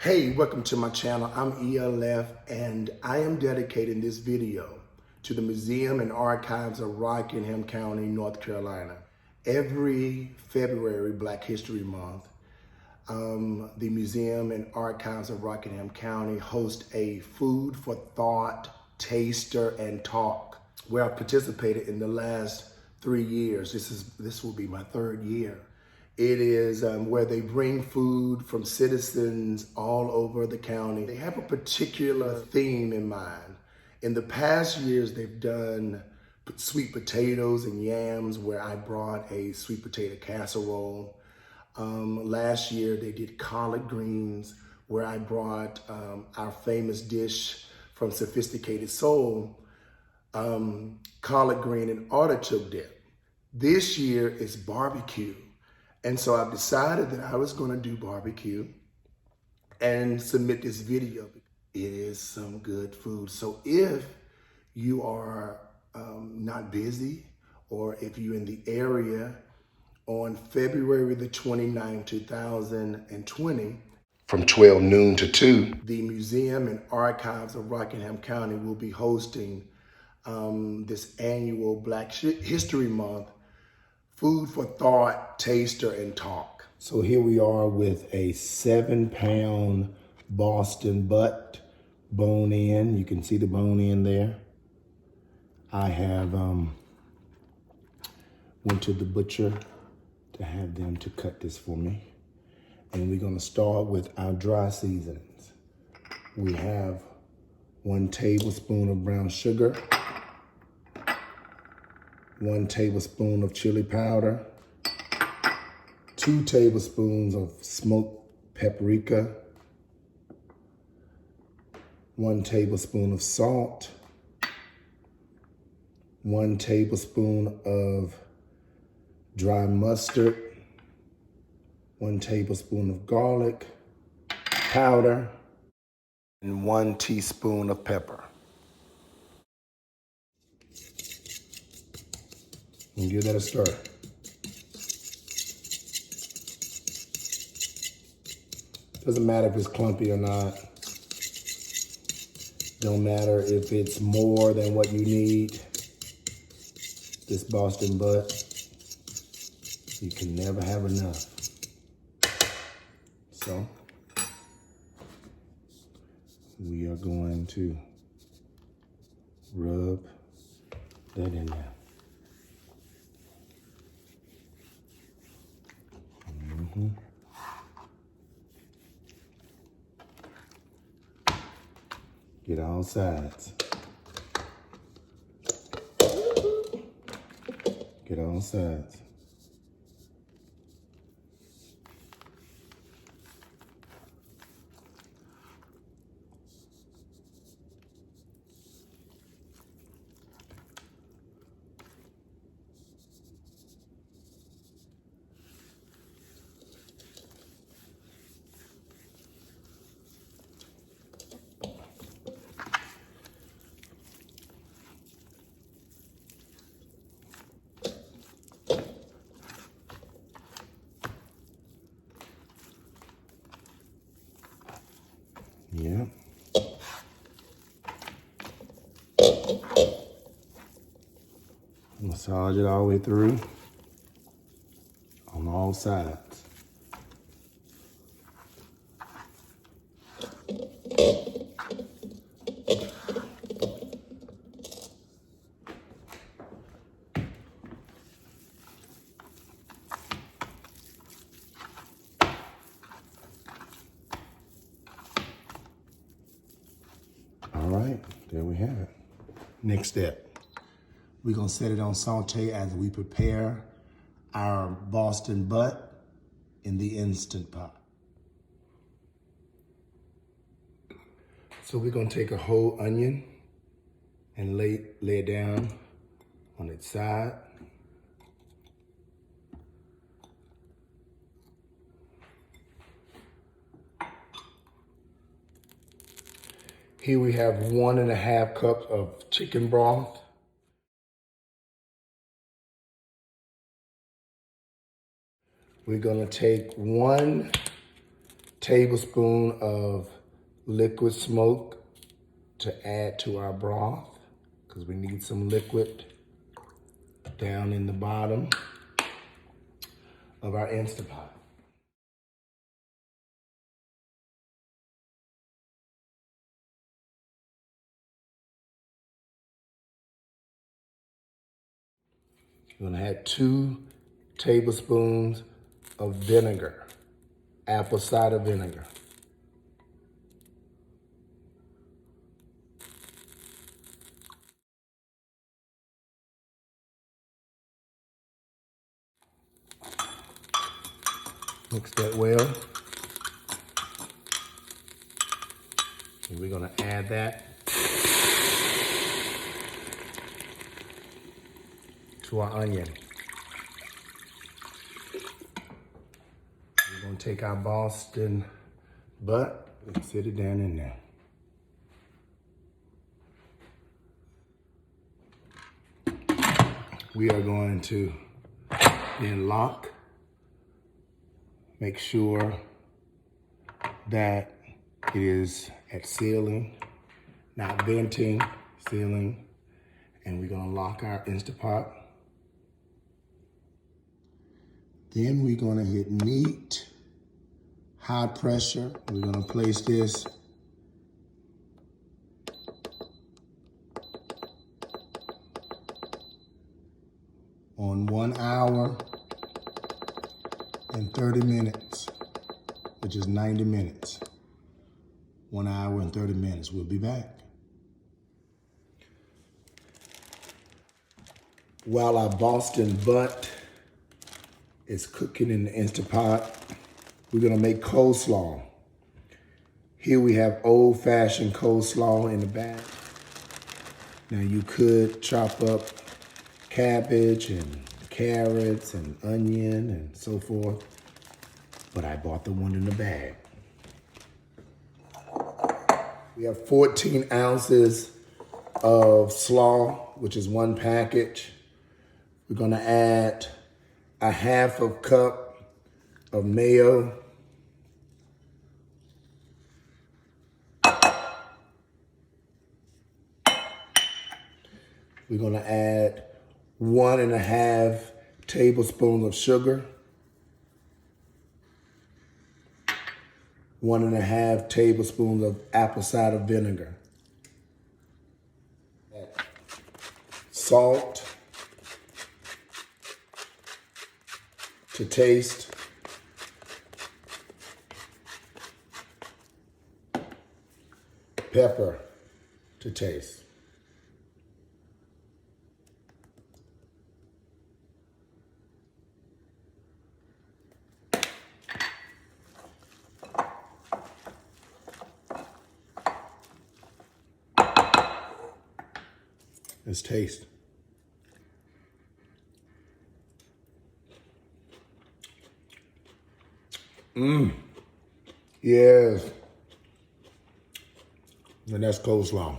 Hey, welcome to my channel. I'm ELF and I am dedicating this video to the Museum and Archives of Rockingham County, North Carolina. Every February, Black History Month, the Museum and Archives of Rockingham County host a food for thought, taster, and talk where I participated in the last 3 years. This will be my third year. It is where they bring food from citizens all over the county. They have a particular theme in mind. In the past years, they've done sweet potatoes and yams, where I brought a sweet potato casserole. Last year, they did collard greens, where I brought our famous dish from Sophisticated Soul, collard green and artichoke dip. This year is barbecue. And so I've decided that I was going to do barbecue and submit this video. It is some good food. So if you are not busy, or if you're in the area on February the 29th, 2020, from 12 noon to 2, the Museum and Archives of Rockingham County will be hosting this annual Black History Month Food for Thought, Taster, and Talk. So here we are with a 7-pound Boston butt, bone in. You can see the bone in there. I have went to the butcher to have them to cut this for me. And we're gonna start with our dry seasonings. We have 1 tablespoon of brown sugar, 1 tablespoon of chili powder, 2 tablespoons of smoked paprika, 1 tablespoon of salt, 1 tablespoon of dry mustard, 1 tablespoon of garlic powder, and 1 teaspoon of pepper. And give that a stir. Doesn't matter if it's clumpy or not. Don't matter if it's more than what you need. This Boston butt, you can never have enough. So, we are going to rub that in there. Get all sides. Get all sides. Yeah. Massage it all the way through on all sides. All right, there we have it. Next step, we're gonna set it on saute as we prepare our Boston butt in the Instant Pot. So we're gonna take a whole onion and lay it down on its side. Here we have 1½ cups of chicken broth. We're gonna take 1 tablespoon of liquid smoke to add to our broth, because we need some liquid down in the bottom of our Instant Pot. You're gonna add 2 tablespoons of vinegar, apple cider vinegar. Mix that well. And we're gonna add that to our onion. We're gonna take our Boston butt and sit it down in there. We are going to then lock, make sure that it is at sealing, not venting, sealing, and we're gonna lock our Instant Pot. Then we're gonna hit neat, high pressure. We're gonna place this on 1 hour and 30 minutes, which is 90 minutes. 1 hour and 30 minutes. We'll be back. While our Boston butt is cooking in the Instant Pot, we're gonna make coleslaw. Here we have old-fashioned coleslaw in the bag. Now you could chop up cabbage and carrots and onion and so forth, but I bought the one in the bag. We have 14 ounces of slaw, which is 1 package. We're gonna add a 1/2 cup of mayo. We're gonna add 1.5 tablespoons of sugar, 1.5 tablespoons of apple cider vinegar, salt to taste, pepper to taste. Let's taste. Yes. And that's coleslaw.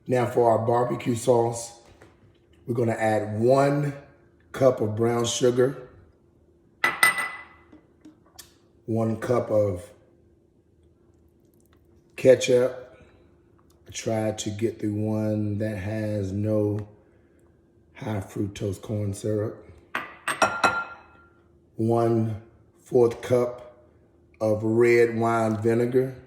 Now for our barbecue sauce, we're gonna add 1 cup of brown sugar, 1 cup of ketchup. I tried to get the one that has no high fructose corn syrup. 1/4 cup of red wine vinegar.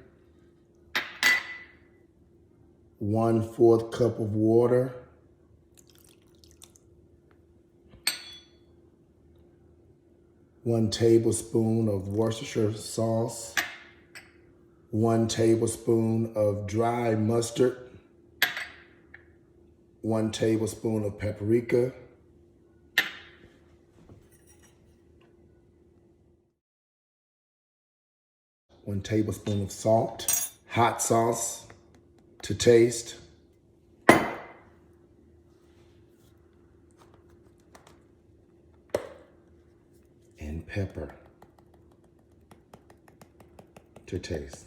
1/4 cup of water. 1 tablespoon of Worcestershire sauce. 1 tablespoon of dry mustard. 1 tablespoon of paprika. 1 tablespoon of salt. Hot sauce to taste. And pepper to taste.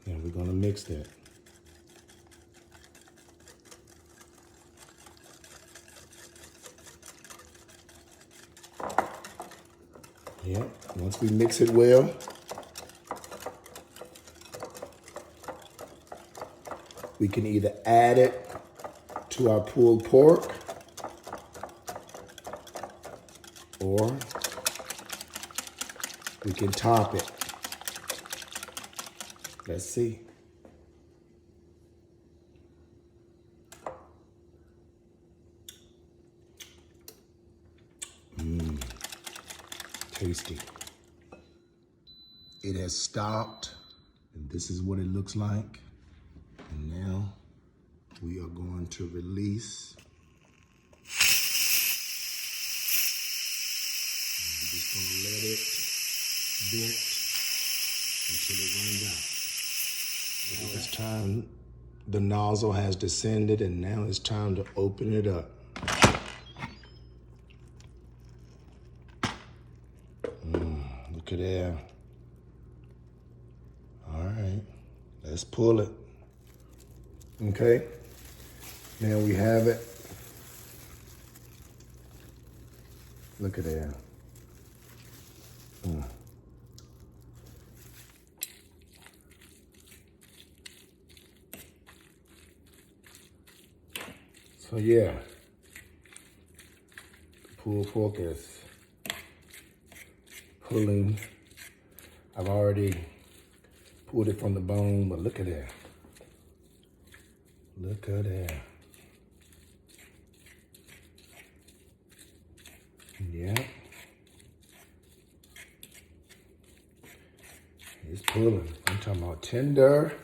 And we're gonna mix that. Yeah, once we mix it well, we can either add it to our pulled pork or we can top it. Let's see. Tasty. It has stopped, and this is what it looks like. And now we are going to release. And we're just gonna let it vent until it runs out. Now it's time, the nozzle has descended, and now it's time to open it up. Look at that. All right, let's pull it. Okay, now we have it. Look at that. So yeah, the pulled pork is pulling. I've already pulled it from the bone, but look at that. Look at that. Yeah. It's pulling. I'm talking about tender.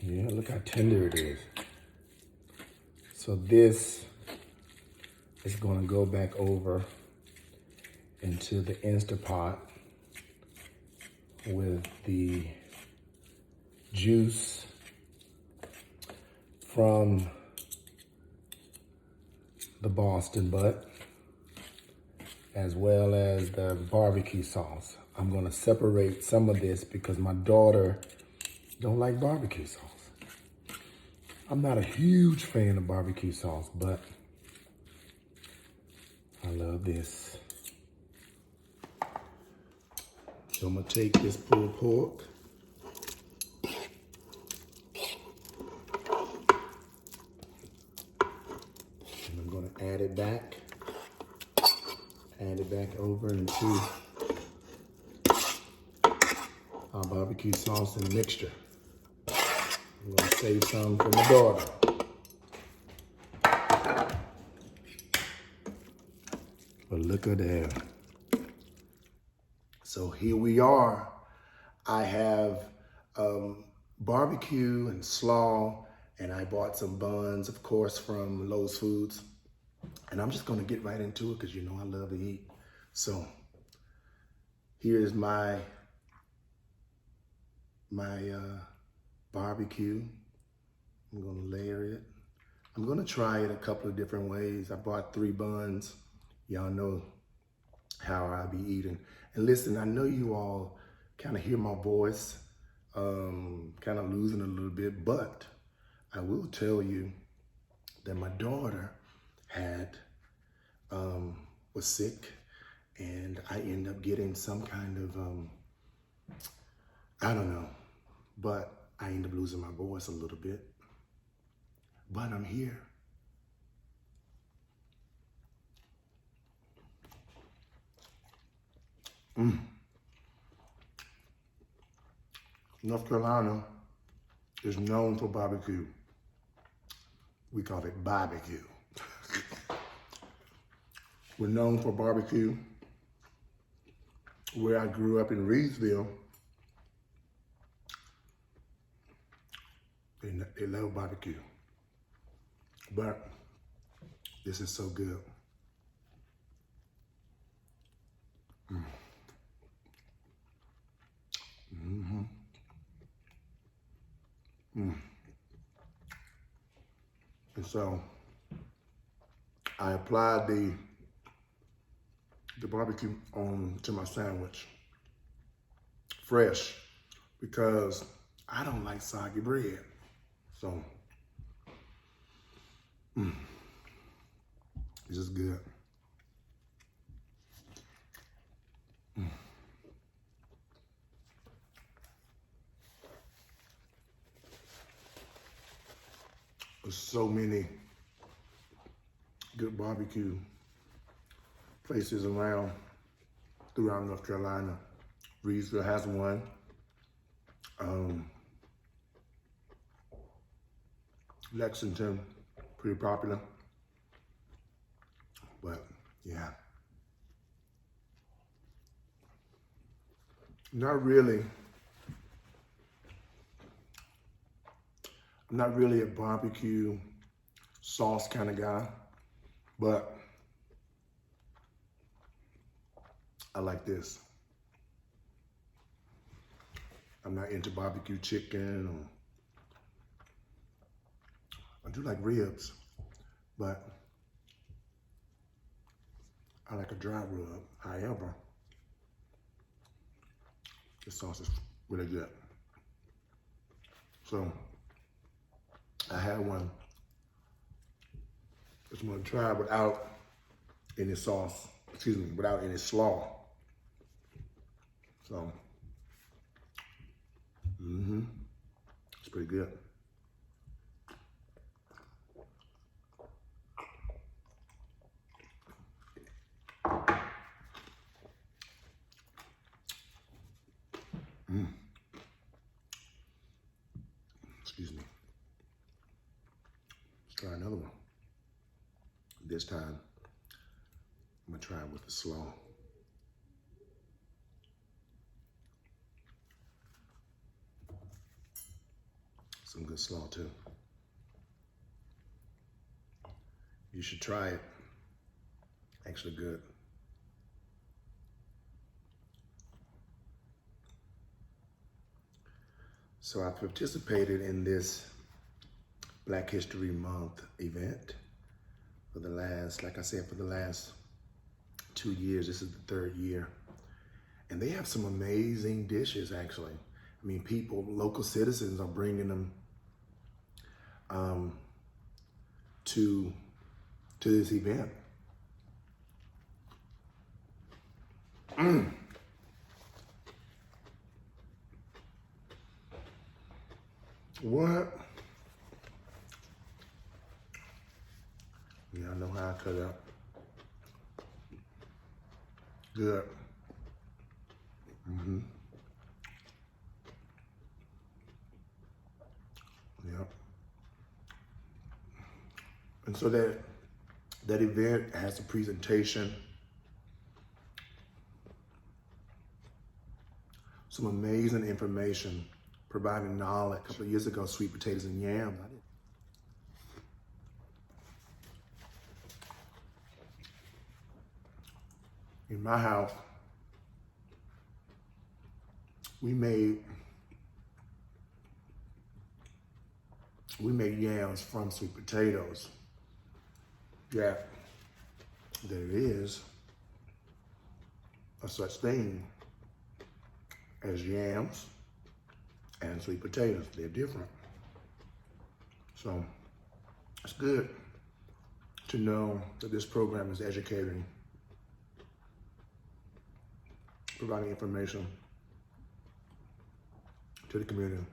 Yeah, look how tender it is. So this is gonna go back over into the Instapot with the juice from the Boston butt, as well as the barbecue sauce. I'm gonna separate some of this because my daughter don't like barbecue sauce. I'm not a huge fan of barbecue sauce, but I love this. So I'm gonna take this pulled pork. And I'm gonna add it back. Add it back over into our barbecue sauce and mixture. I'm gonna save some for my daughter. But look at that. So here we are. I have barbecue and slaw, and I bought some buns, of course, from Lowe's Foods. And I'm just gonna get right into it because you know I love to eat. So here's my barbecue. I'm gonna layer it. I'm gonna try it a couple of different ways. I bought 3 buns. Y'all know how I be eating. And listen, I know you all kind of hear my voice, kind of losing a little bit, but I will tell you that my daughter was sick, and I ended up getting some kind of, I don't know, but I ended up losing my voice a little bit. But I'm here. North Carolina is known for barbecue. We call it barbecue. We're known for barbecue. Where I grew up in Reidsville, they love barbecue. But this is so good. And so I applied the barbecue to my sandwich, fresh, because I don't like soggy bread. So, this is good. There's so many good barbecue places around throughout North Carolina. Reidsville has one. Lexington, pretty popular. But yeah, I'm not really a barbecue sauce kind of guy, but I like this. I'm not into barbecue chicken, or I do like ribs, but I like a dry rub. However, this sauce is really good. So I had one. Just want to try without any sauce. Excuse me, without any slaw. So, it's pretty good. Excuse me. Let's try another one. This time, I'm gonna try it with the slaw. Some good slaw too. You should try it. Actually good. So I participated in this Black History Month event for the last, like I said, for the last 2 years. This is the 3rd year. And they have some amazing dishes, actually. I mean, people, local citizens are bringing them to this event. What? Yeah, I know how I cut up. Good. Yep. And so that event has a presentation, some amazing information, providing knowledge. A couple of years ago, sweet potatoes and yams. In my house, we made yams from sweet potatoes. Yeah, there is a such thing as yams and sweet potatoes. They're different. So it's good to know that this program is educating, providing information to the community.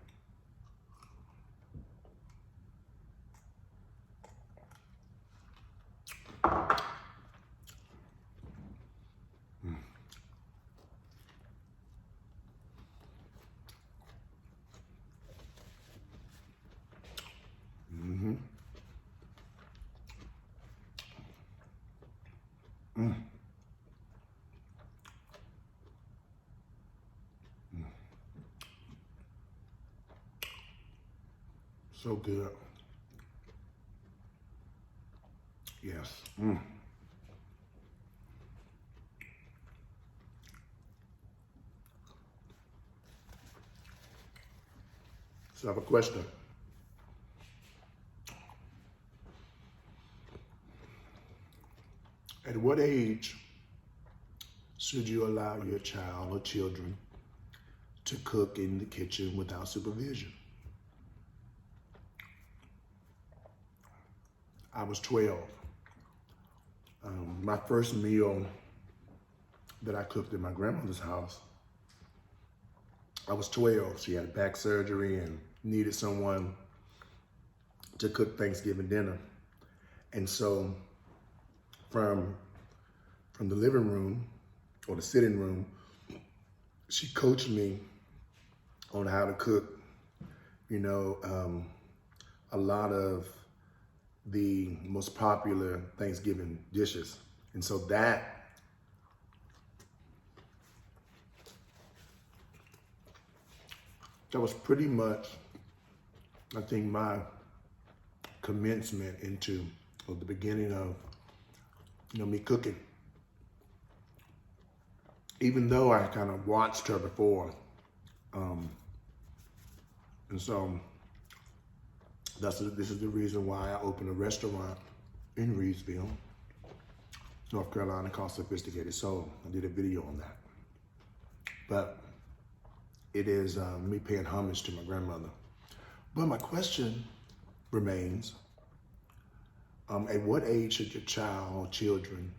So good. Yes. So I have a question. At what age should you allow your child or children to cook in the kitchen without supervision? I was 12. My first meal that I cooked in my grandmother's house, I was 12. She had back surgery and needed someone to cook Thanksgiving dinner. And so from the living room or the sitting room, she coached me on how to cook, you know, a lot of the most popular Thanksgiving dishes. And so that was pretty much, I think, my commencement into, or the beginning of, you know, me cooking. Even though I kind of watched her before. And so this is the reason why I opened a restaurant in Reidsville, North Carolina, called Sophisticated Soul. I did a video on that. But it is me paying homage to my grandmother. But my question remains, at what age should your child or children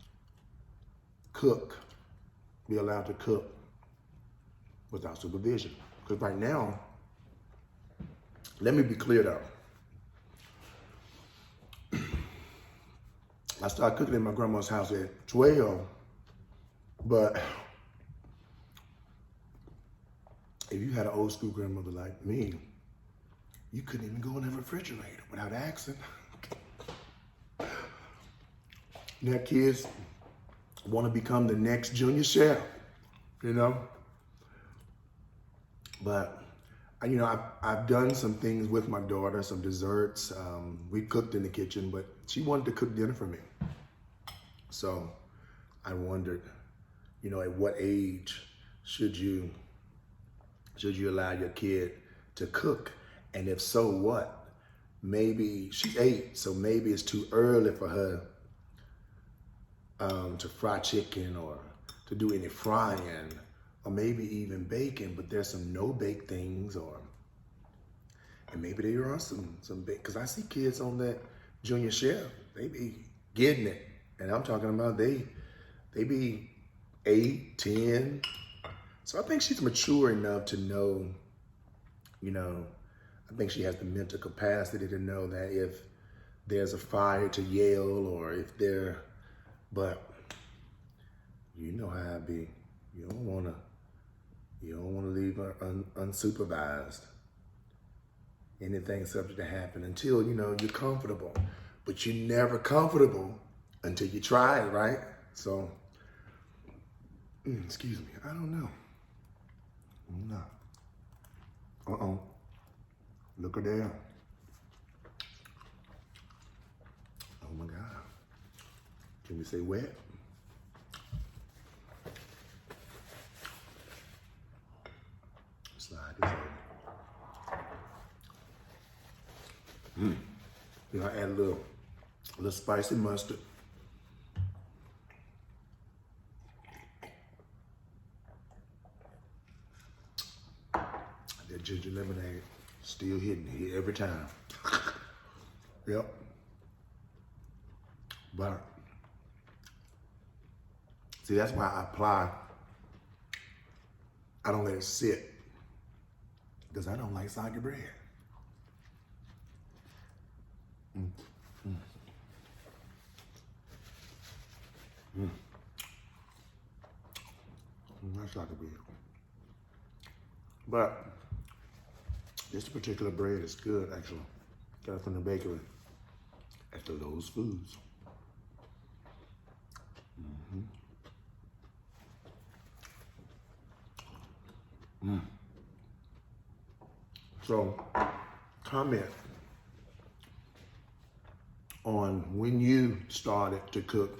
be allowed to cook without supervision? Because right now, let me be clear though. I started cooking in my grandma's house at 12, but if you had an old school grandmother like me, you couldn't even go in the refrigerator without asking. Now kids want to become the next junior chef, you know? But, you know, I've done some things with my daughter, some desserts. We cooked in the kitchen, but she wanted to cook dinner for me. So I wondered, you know, at what age should you allow your kid to cook? And if so, what? Maybe she's 8, so maybe it's too early for her to fry chicken or to do any frying, or maybe even baking, but there's some no-bake things, and maybe there are some bake, because I see kids on that junior chef, they be getting it. And I'm talking about they be 8, 10. So I think she's mature enough to know, you know, I think she has the mental capacity to know that if there's a fire to yell, or if but you know how I be. You don't wanna leave her unsupervised. Anything subject to happen until, you know, you're comfortable. But you're never comfortable until you try it, right? So, excuse me, I don't know. No. Uh-oh. Look her there. Oh my God. Can we say wet? Slide this over. You know, I add a little spicy mustard. That ginger lemonade, still hitting it every time. Yep. But see, that's why I apply. I don't let it sit, because I don't like soggy bread. That's soggy bread. But this particular bread is good, actually. Got it from the bakery at the Lowe's Foods. So, comment on when you started to cook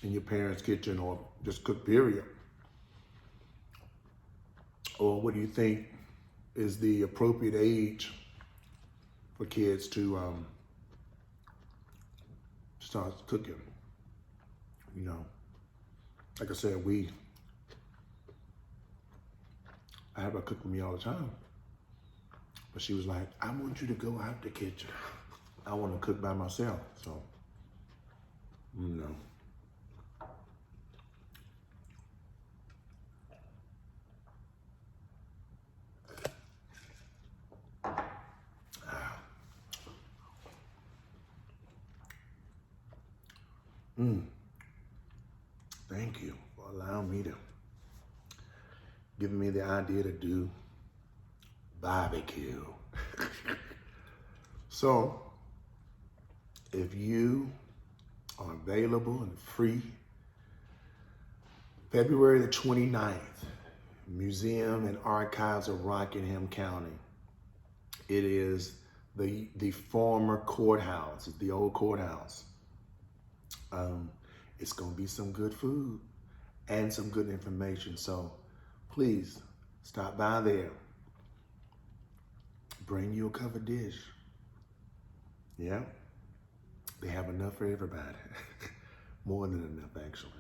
in your parents' kitchen, or just cook, period. Or what do you think is the appropriate age for kids to start cooking? You know, like I said, I have her cook for me all the time. But she was like, I want you to go out the kitchen. I want to cook by myself, so, you know. Thank you for allowing me to, giving me the idea to do barbecue. So, if you are available and free, February the 29th, Museum and Archives of Rockingham County. It is the former courthouse, it's the old courthouse. It's gonna be some good food and some good information. So please stop by there. Bring you a covered dish. Yeah, they have enough for everybody. More than enough, actually.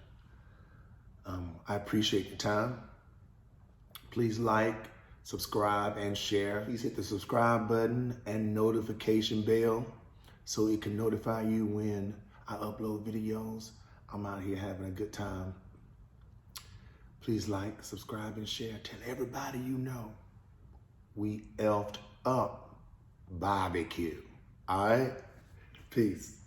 I appreciate your time. Please like, subscribe, and share. Please hit the subscribe button and notification bell so it can notify you when I upload videos. I'm out here having a good time. Please like, subscribe, and share. Tell everybody you know. We elfed up barbecue. All right? Peace.